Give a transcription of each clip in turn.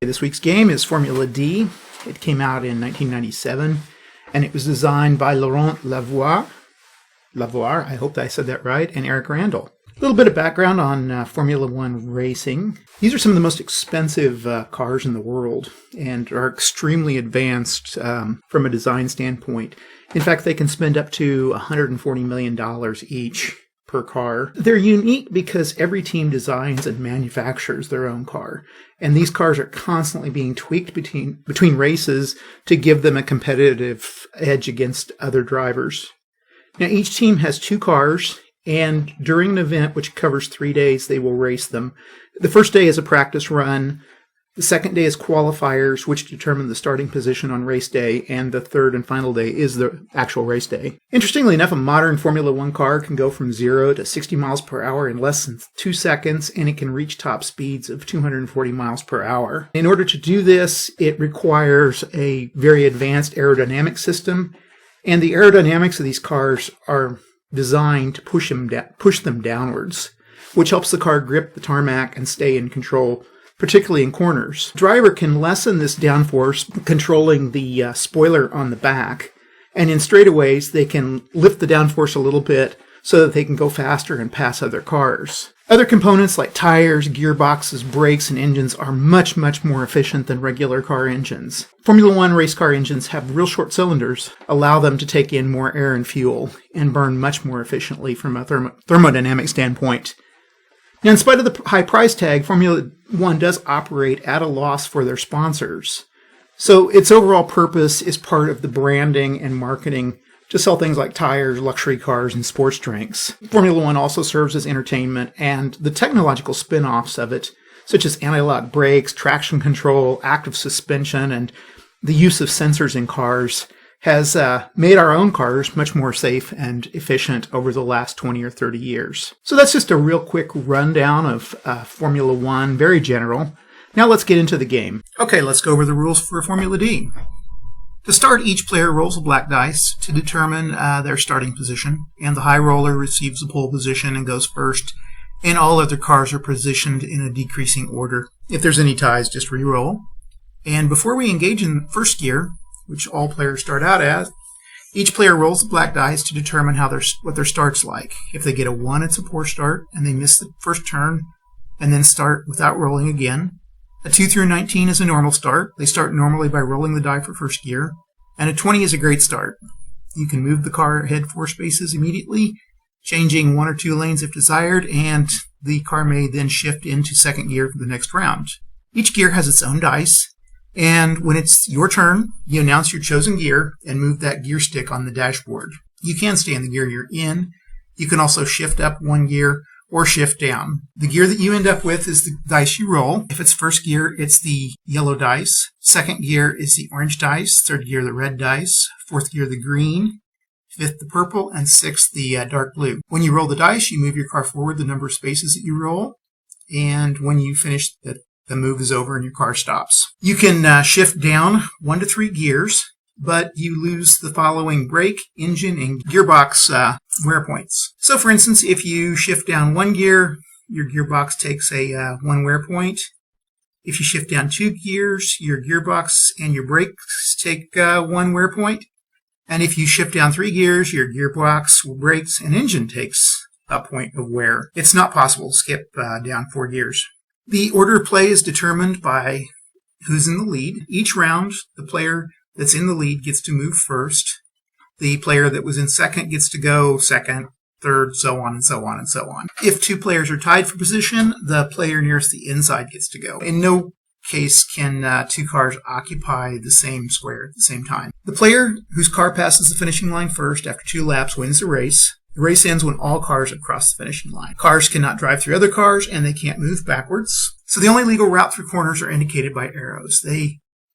This week's game is Formula D. It came out in 1997, and it was designed by Laurent Lavoie, I hope I said that right, and Eric Randall. A little bit of background on Formula One racing. These are some of the most expensive cars in the world and are extremely advanced from a design standpoint. In fact, they can spend up to $140 million each per car. They're unique because every team designs and manufactures their own car. And these cars are constantly being tweaked between races to give them a competitive edge against other drivers. Now, each team has 2 cars, and during an event which covers 3 days, they will race them. The first day is a practice run. The second day is qualifiers, which determine the starting position on race day, and the third and final day is the actual race day. Interestingly enough, a modern Formula One car can go from 0 to 60 miles per hour in less than 2 seconds, and it can reach top speeds of 240 miles per hour. In order to do this, it requires a very advanced aerodynamic system, and the aerodynamics of these cars are designed to push them downwards, which helps the car grip the tarmac and stay in control, particularly in corners. The driver can lessen this downforce controlling the spoiler on the back, and in straightaways they can lift the downforce a little bit so that they can go faster and pass other cars. Other components like tires, gearboxes, brakes, and engines are much, much more efficient than regular car engines. Formula One race car engines have real short cylinders, allow them to take in more air and fuel, and burn much more efficiently from a thermodynamic standpoint. Now, in spite of the high price tag, Formula One does operate at a loss for their sponsors. So its overall purpose is part of the branding and marketing to sell things like tires, luxury cars, and sports drinks. Formula One also serves as entertainment, and the technological spin-offs of it, such as anti-lock brakes, traction control, active suspension, and the use of sensors in cars, has made our own cars much more safe and efficient over the last 20 or 30 years. So that's just a real quick rundown of Formula One, very general. Now let's get into the game. Okay, let's go over the rules for Formula D. To start, each player rolls a black dice to determine their starting position, and the high roller receives the pole position and goes first, and all other cars are positioned in a decreasing order. If there's any ties, just re-roll. And before we engage in first gear, which all players start out as, each player rolls the black dice to determine what their start's like. If they get a 1, it's a poor start, and they miss the first turn, and then start without rolling again. A 2 through 19 is a normal start. They start normally by rolling the die for first gear. And a 20 is a great start. You can move the car ahead 4 spaces immediately, changing 1 or 2 lanes if desired, and the car may then shift into second gear for the next round. Each gear has its own dice, and when it's your turn, you announce your chosen gear and move that gear stick on the dashboard. You can stay in the gear you're in. You can also shift up 1 gear or shift down. The gear that you end up with is the dice you roll. If it's first gear, it's the yellow dice. Second gear is the orange dice. Third gear, the red dice. Fourth gear, the green. Fifth, the purple. And sixth, the dark blue. When you roll the dice, you move your car forward the number of spaces that you roll. And when you finish, the move is over and your car stops. You can shift down 1 to 3 gears, but you lose the following brake, engine, and gearbox wear points. So, for instance, if you shift down 1 gear, your gearbox takes a 1 wear point. If you shift down 2 gears, your gearbox and your brakes take 1 wear point. And if you shift down 3 gears, your gearbox, brakes, and engine takes a point of wear. It's not possible to skip down 4 gears. The order of play is determined by who's in the lead. Each round, the player that's in the lead gets to move first. The player that was in second gets to go second, third, so on and so on and so on. If 2 players are tied for position, the player nearest the inside gets to go. In no case can 2 cars occupy the same square at the same time. The player whose car passes the finishing line first after 2 laps wins the race. The race ends when all cars have crossed the finishing line. Cars cannot drive through other cars, and they can't move backwards. So the only legal route through corners are indicated by arrows.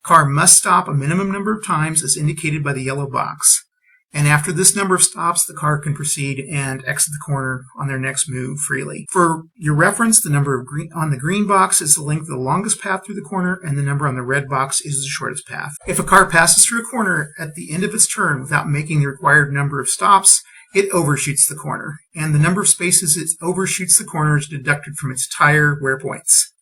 Car must stop a minimum number of times as indicated by the yellow box. And after this number of stops, the car can proceed and exit the corner on their next move freely. For your reference, the number on the green box is the length of the longest path through the corner, and the number on the red box is the shortest path. If a car passes through a corner at the end of its turn without making the required number of stops, it overshoots the corner, and the number of spaces it overshoots the corner is deducted from its tire wear points.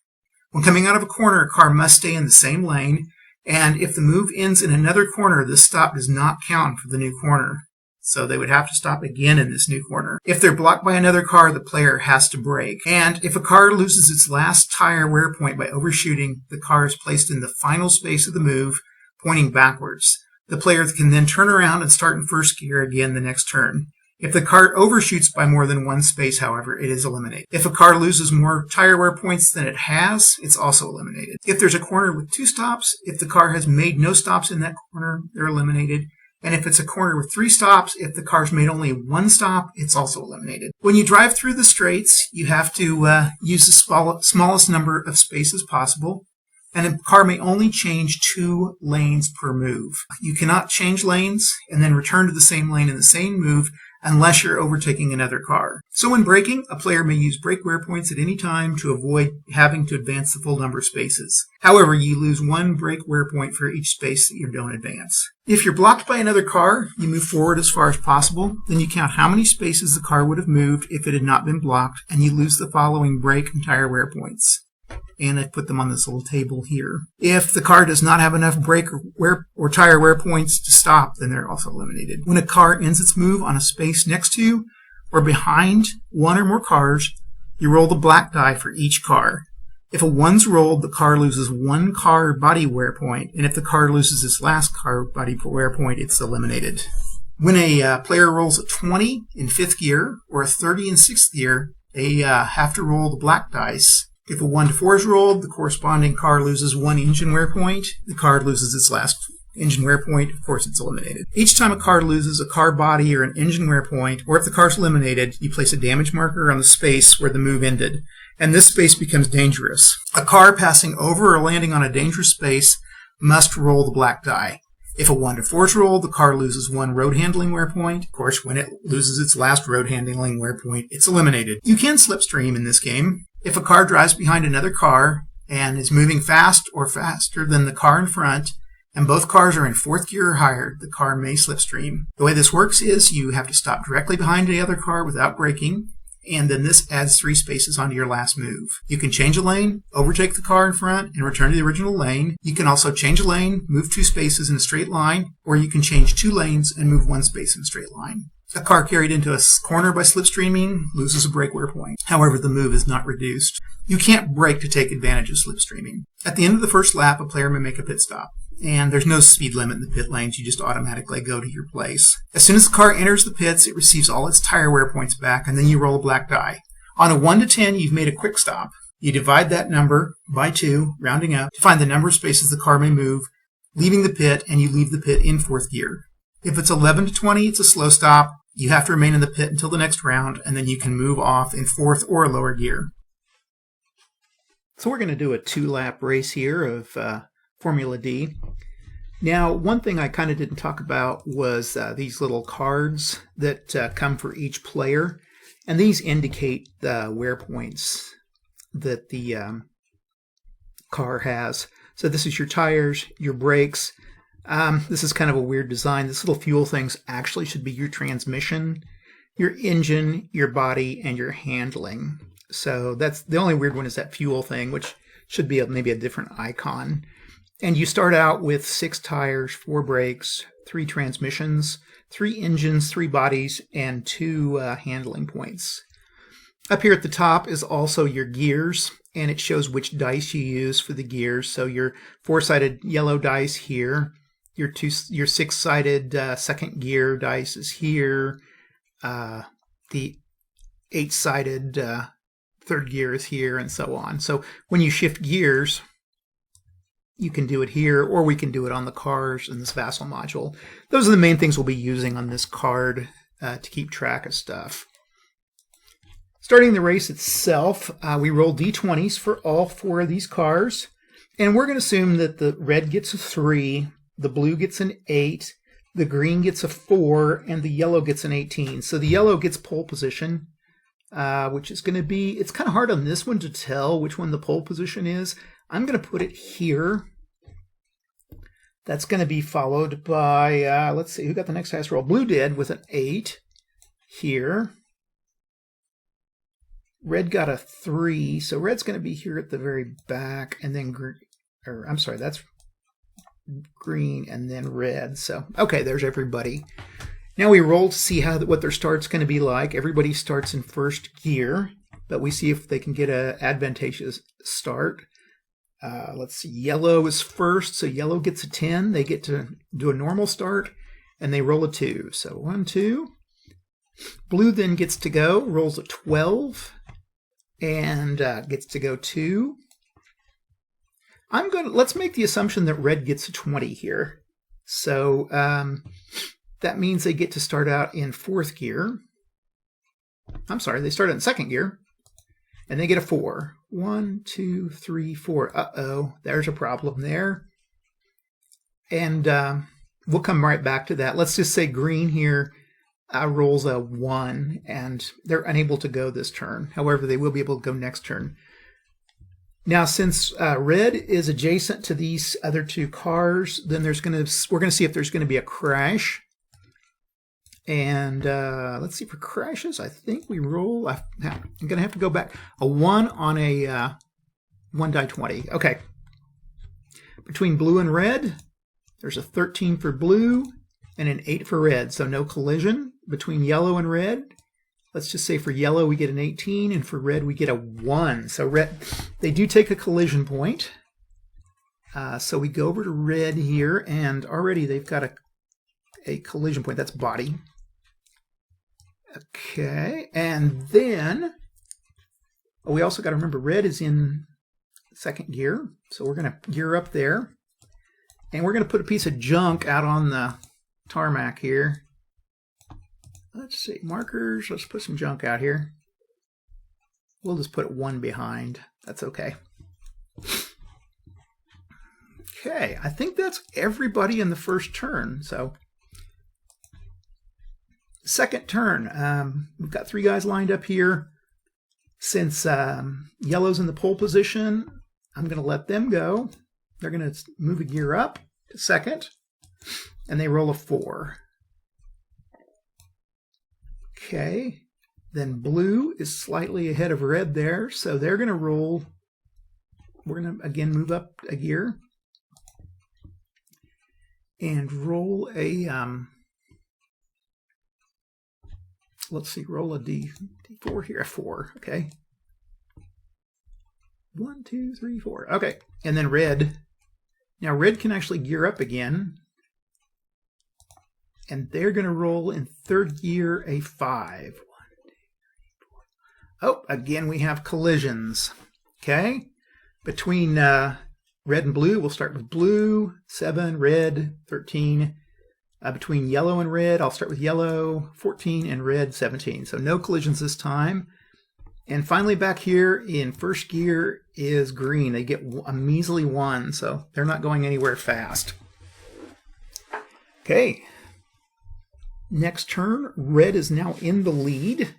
When coming out of a corner, a car must stay in the same lane, and if the move ends in another corner, this stop does not count for the new corner. So they would have to stop again in this new corner. If they're blocked by another car, the player has to brake. And if a car loses its last tire wear point by overshooting, the car is placed in the final space of the move, pointing backwards. The player can then turn around and start in first gear again the next turn. If the car overshoots by more than one space, however, it is eliminated. If a car loses more tire wear points than it has, it's also eliminated. If there's a corner with 2 stops, if the car has made no stops in that corner, they're eliminated. And if it's a corner with 3 stops, if the car's made only 1 stop, it's also eliminated. When you drive through the straights, you have to use the smallest number of spaces possible. And a car may only change 2 lanes per move. You cannot change lanes and then return to the same lane in the same move unless you're overtaking another car. So when braking, a player may use brake wear points at any time to avoid having to advance the full number of spaces. However, you lose 1 brake wear point for each space that you don't advance. If you're blocked by another car, you move forward as far as possible. Then you count how many spaces the car would have moved if it had not been blocked, and you lose the following brake and tire wear points. And I put them on this little table here. If the car does not have enough brake or tire wear points to stop, then they're also eliminated. When a car ends its move on a space next to or behind one or more cars, you roll the black die for each car. If a 1's rolled, the car loses 1 car body wear point, and if the car loses its last car body wear point, it's eliminated. When a player rolls a 20 in 5th gear or a 30 in 6th gear, they have to roll the black dice. If a 1 to 4 is rolled, the corresponding car loses 1 engine wear point. The car loses its last engine wear point. Of course, it's eliminated. Each time a car loses a car body or an engine wear point, or if the car is eliminated, you place a damage marker on the space where the move ended, and this space becomes dangerous. A car passing over or landing on a dangerous space must roll the black die. If a 1 to 4 is rolled, the car loses 1 road handling wear point. Of course, when it loses its last road handling wear point, it's eliminated. You can slipstream in this game. If a car drives behind another car and is moving fast or faster than the car in front, and both cars are in 4th gear or higher, the car may slipstream. The way this works is you have to stop directly behind the other car without braking, and then this adds 3 spaces onto your last move. You can change a lane, overtake the car in front, and return to the original lane. You can also change a lane, move 2 spaces in a straight line, or you can change 2 lanes and move 1 space in a straight line. A car carried into a corner by slipstreaming loses a brake wear point. However, the move is not reduced. You can't brake to take advantage of slipstreaming. At the end of the first lap, a player may make a pit stop. And there's no speed limit in the pit lanes. You just automatically go to your place. As soon as the car enters the pits, it receives all its tire wear points back, and then you roll a black die. On a 1 to 10, you've made a quick stop. You divide that number by 2, rounding up, to find the number of spaces the car may move, leaving the pit, and you leave the pit in 4th gear. If it's 11 to 20, it's a slow stop. You have to remain in the pit until the next round, and then you can move off in 4th or lower gear. So we're going to do a 2-lap race here of Formula D. Now, one thing I kind of didn't talk about was these little cards that come for each player, and these indicate the wear points that the car has. So this is your tires, your brakes. This is kind of a weird design. This little fuel things actually should be your transmission, your engine, your body, and your handling. So that's the only weird one is that fuel thing, which should be maybe a different icon. And you start out with 6 tires, 4 brakes, 3 transmissions, 3 engines, 3 bodies, and 2 handling points. Up here at the top is also your gears, and it shows which dice you use for the gears. So your 4-sided yellow dice here, your 6-sided second gear dice is here, the 8-sided third gear is here, and so on. So when you shift gears, you can do it here, or we can do it on the cars in this Vassal module. Those are the main things we'll be using on this card to keep track of stuff. Starting the race itself, we roll d20s for all 4 of these cars, and we're going to assume that the red gets a 3, the blue gets an 8, the green gets a 4, and the yellow gets an 18. So the yellow gets pole position, which is going to be, it's kind of hard on this one to tell which one the pole position is. I'm going to put it here. That's going to be followed by, let's see, who got the next highest roll? Blue did with an 8 here. Red got a 3, so red's going to be here at the very back, and then I'm sorry, that's green and then red. So, okay, there's everybody. Now we roll to see what their start's going to be like. Everybody starts in first gear, but we see if they can get an advantageous start. Let's see, yellow is first, so yellow gets a 10. They get to do a normal start, and they roll a 2. So 1, 2. Blue then gets to go, rolls a 12, and gets to go 2. Let's make the assumption that red gets a 20 here. So that means they get to start out in 4th gear. I'm sorry, they start out in 2nd gear, and they get a 4. 1, 2, 3, 4. Uh-oh, there's a problem there. And we'll come right back to that. Let's just say green here rolls a 1, and they're unable to go this turn. However, they will be able to go next turn. Now, since red is adjacent to these other 2 cars, then we're going to see if there's going to be a crash. And let's see, for crashes, I think we roll. I'm going to have to go back. A 1 on a 1 die 20. Okay. Between blue and red, there's a 13 for blue and an 8 for red. So no collision between yellow and red. Let's just say for yellow we get an 18, and for red we get a 1. So red, they do take a collision point. So we go over to red here, and already they've got a collision point. That's body. Okay, and then we also got to remember red is in 2nd gear, so we're going to gear up there, and we're going to put a piece of junk out on the tarmac here. Let's see, markers. Let's put some junk out here. We'll just put 1 behind. That's okay. Okay, I think that's everybody in the first turn. So, second turn, we've got 3 guys lined up here. Since yellow's in the pole position, I'm going to let them go. They're going to move a gear up to 2nd, and they roll a 4. Okay, then blue is slightly ahead of red there, so they're going to roll. We're going to again move up a gear and roll a let's see, roll a D4 here, a 4. Okay, 1, 2, 3, 4. Okay, and then red. Now red can actually gear up again, and they're going to roll in 3rd gear a 5. 1, 2, 3, 4. Oh, again we have collisions. Okay, between red and blue, we'll start with blue, 7, red, 13. Between yellow and red, I'll start with yellow, 14, and red, 17. So no collisions this time. And finally back here in 1st gear is green. They get a measly 1, so they're not going anywhere fast. Okay. Next turn, red is now in the lead,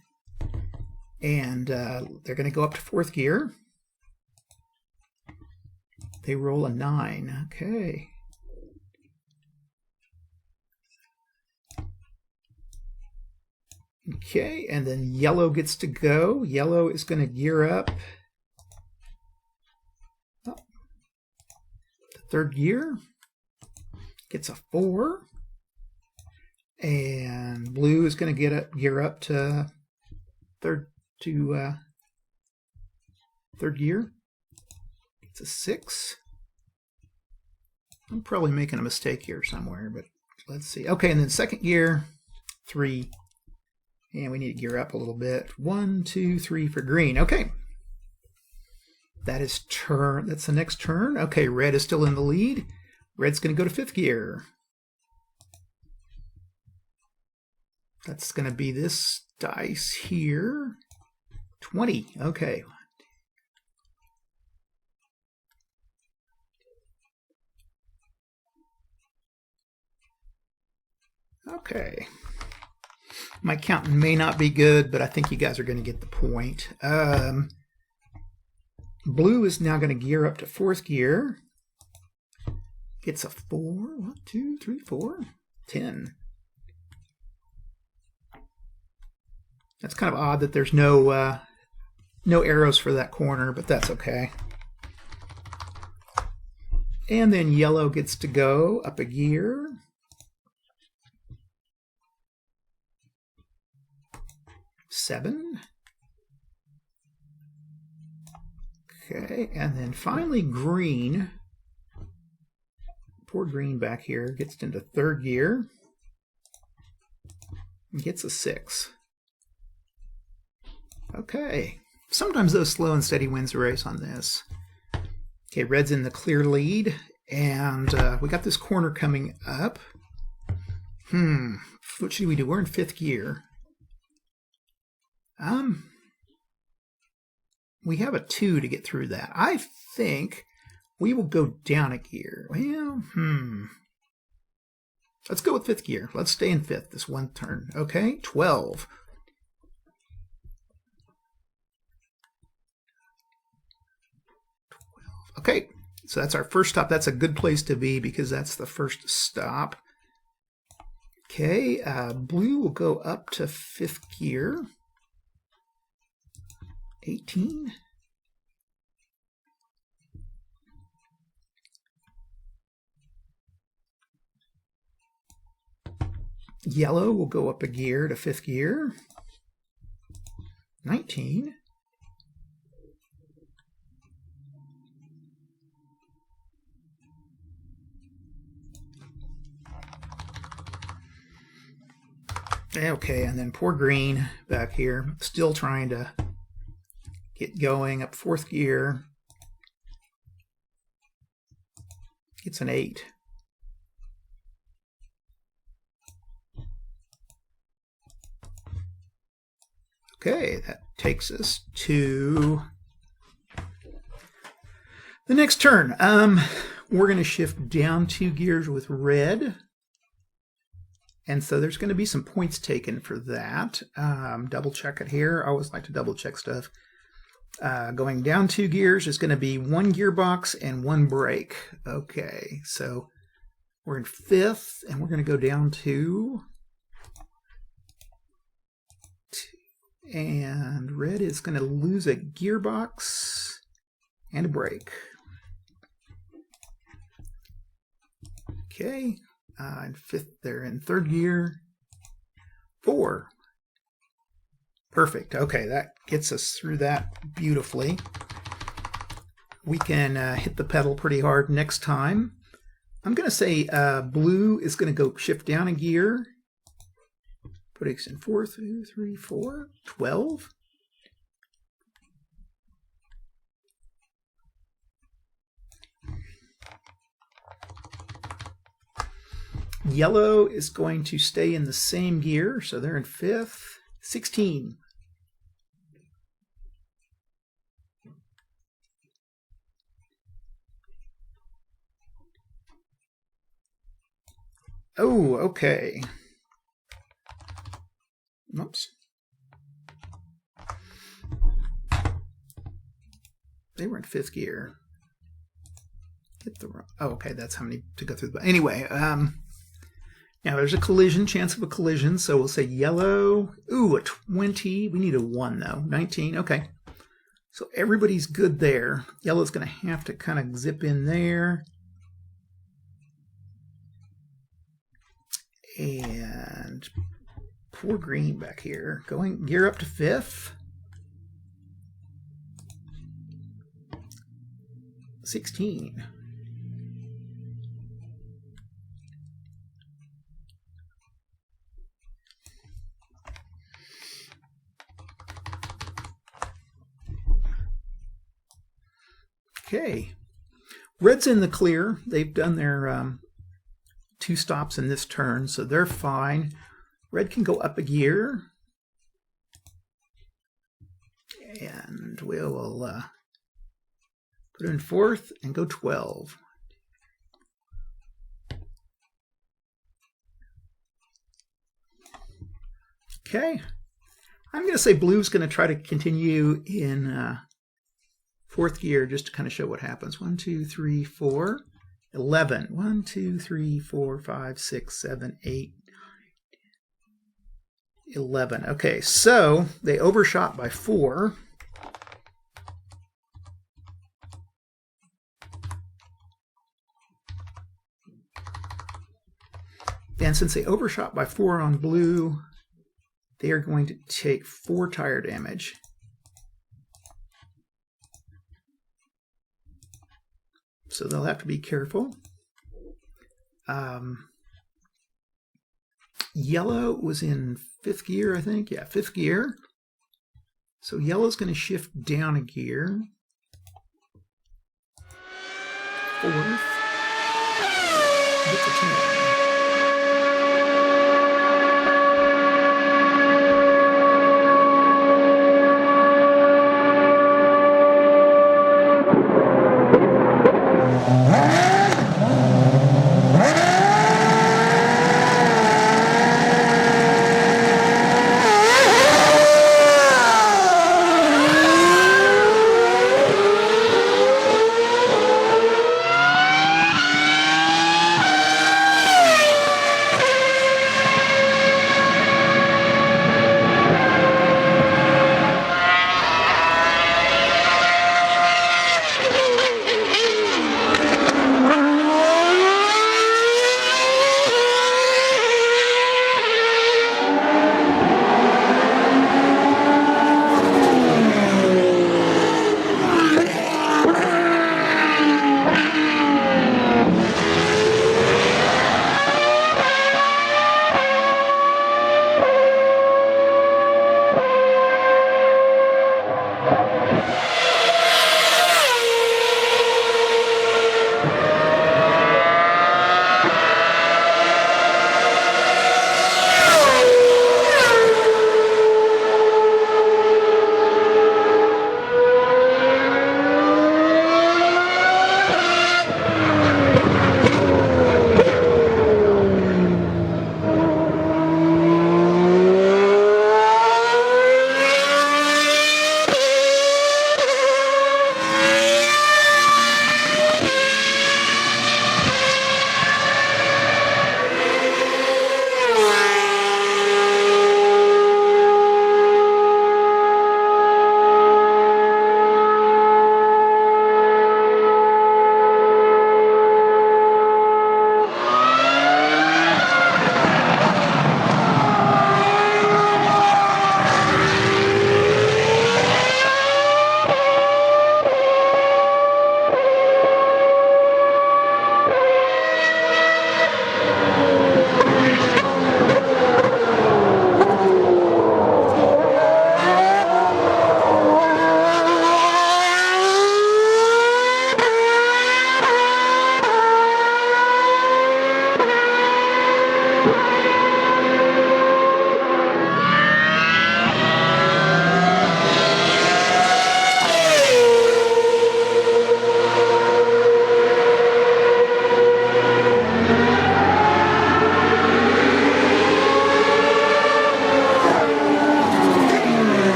and they're going to go up to 4th gear. They roll a 9. Okay. Okay, and then yellow gets to go. Yellow is going to gear up. Oh. The 3rd gear gets a 4. And blue is going to gear up to third gear. It's a 6. I'm probably making a mistake here somewhere, but let's see. Okay, and then 2nd gear, 3. And we need to gear up a little bit. 1, 2, 3 for green. Okay. That's the next turn. Okay, red is still in the lead. Red's going to go to 5th gear. That's going to be this dice here. 20. Okay. Okay. My counting may not be good, but I think you guys are going to get the point. Blue is now going to gear up to 4th gear. Gets a 4. 1, 2, 3, 4. 10. That's kind of odd that there's no No arrows for that corner, but that's okay. And then yellow gets to go up a gear. Seven. Okay, and then finally green. Poor green back here gets into third gear. And gets a 6. Okay. Sometimes those slow and steady wins the race on this. Okay, red's in the clear lead, and we got this corner coming up. What should we do? We're in 5th gear. We have a 2 to get through that. I think we will go down a gear. Well, let's go with 5th gear. Let's stay in 5th this one turn. Okay, 12. Okay, so that's our first stop. That's a good place to be because that's the first stop. Okay, blue will go up to 5th gear. 18. Yellow will go up a gear to 5th gear. 19. Okay, and then poor green back here, still trying to get going up 4th gear. It's an 8. Okay, that takes us to the next turn. We're going to shift down 2 gears with red. And so there's going to be some points taken for that. Double check it here. I always like to double check stuff. Going down 2 gears is going to be 1 gearbox and 1 brake. Okay, so we're in 5th, and we're going to go down 2. And red is going to lose a gearbox and a brake. Okay. In 5th, they're in 3rd gear. 4. Perfect. Okay, that gets us through that beautifully. We can hit the pedal pretty hard next time. I'm going to say blue is going to go shift down a gear. Put X in 4, 2, 3, 4, 12. Yellow is going to stay in the same gear, so they're in 5th. 16. Oh, okay. Oops. They were in 5th gear. Hit the wrong. Oh, okay, that's how many to go through. But anyway, now there's a collision, chance of a collision, so we'll say yellow. Ooh, a 20. We need a 1 though. 19. Okay. So everybody's good there. Yellow's going to have to kind of zip in there. And poor green back here. Going gear up to 5th. 16. Okay. Red's in the clear. They've done their 2 stops in this turn, so they're fine. Red can go up a gear. And we'll put it in 4th and go 12. Okay. I'm going to say blue's going to try to continue in 4th gear just to kind of show what happens. 1, 2, 3, 4, 11. 1, 2, 3, 4, 5, 6, 7, 8, 11. Okay, so they overshot by 4. And since they overshot by 4 on blue, they are going to take 4 tire damage. So they'll have to be careful. Yellow was in 5th gear, I think. Yeah, 5th gear. So yellow's going to shift down a gear. 4th. Get to 10.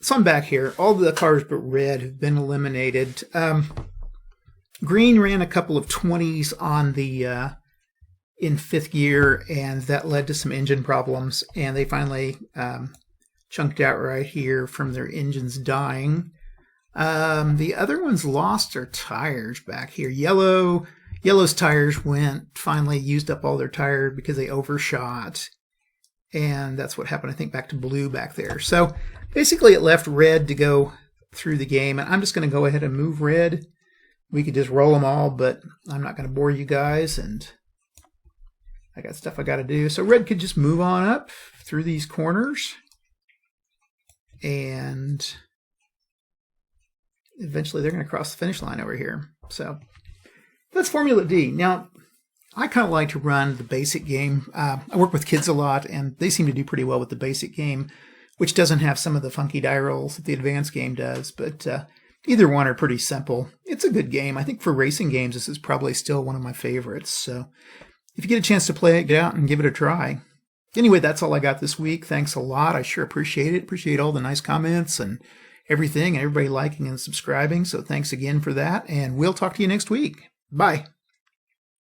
So I'm back here. All the cars but red have been eliminated. Green ran a couple of 20s on the in 5th gear, and that led to some engine problems, and they finally chunked out right here from their engines dying. The other ones lost their tires back here. Yellow's tires finally used up all their tire because they overshot, and that's what happened, I think, back to blue back there. So basically it left red to go through the game, and I'm just going to go ahead and move red. We could just roll them all, but I'm not going to bore you guys, and I got stuff I got to do. So red could just move on up through these corners, and eventually they're going to cross the finish line over here. So that's Formula D. Now, I kind of like to run the basic game. I work with kids a lot, and they seem to do pretty well with the basic game, which doesn't have some of the funky die rolls that the advanced game does, but either one are pretty simple. It's a good game. I think for racing games, this is probably still one of my favorites. So if you get a chance to play it, get out and give it a try. Anyway, that's all I got this week. Thanks a lot. I sure appreciate it. Appreciate all the nice comments and everything, and everybody liking and subscribing. So thanks again for that, and we'll talk to you next week. Bye.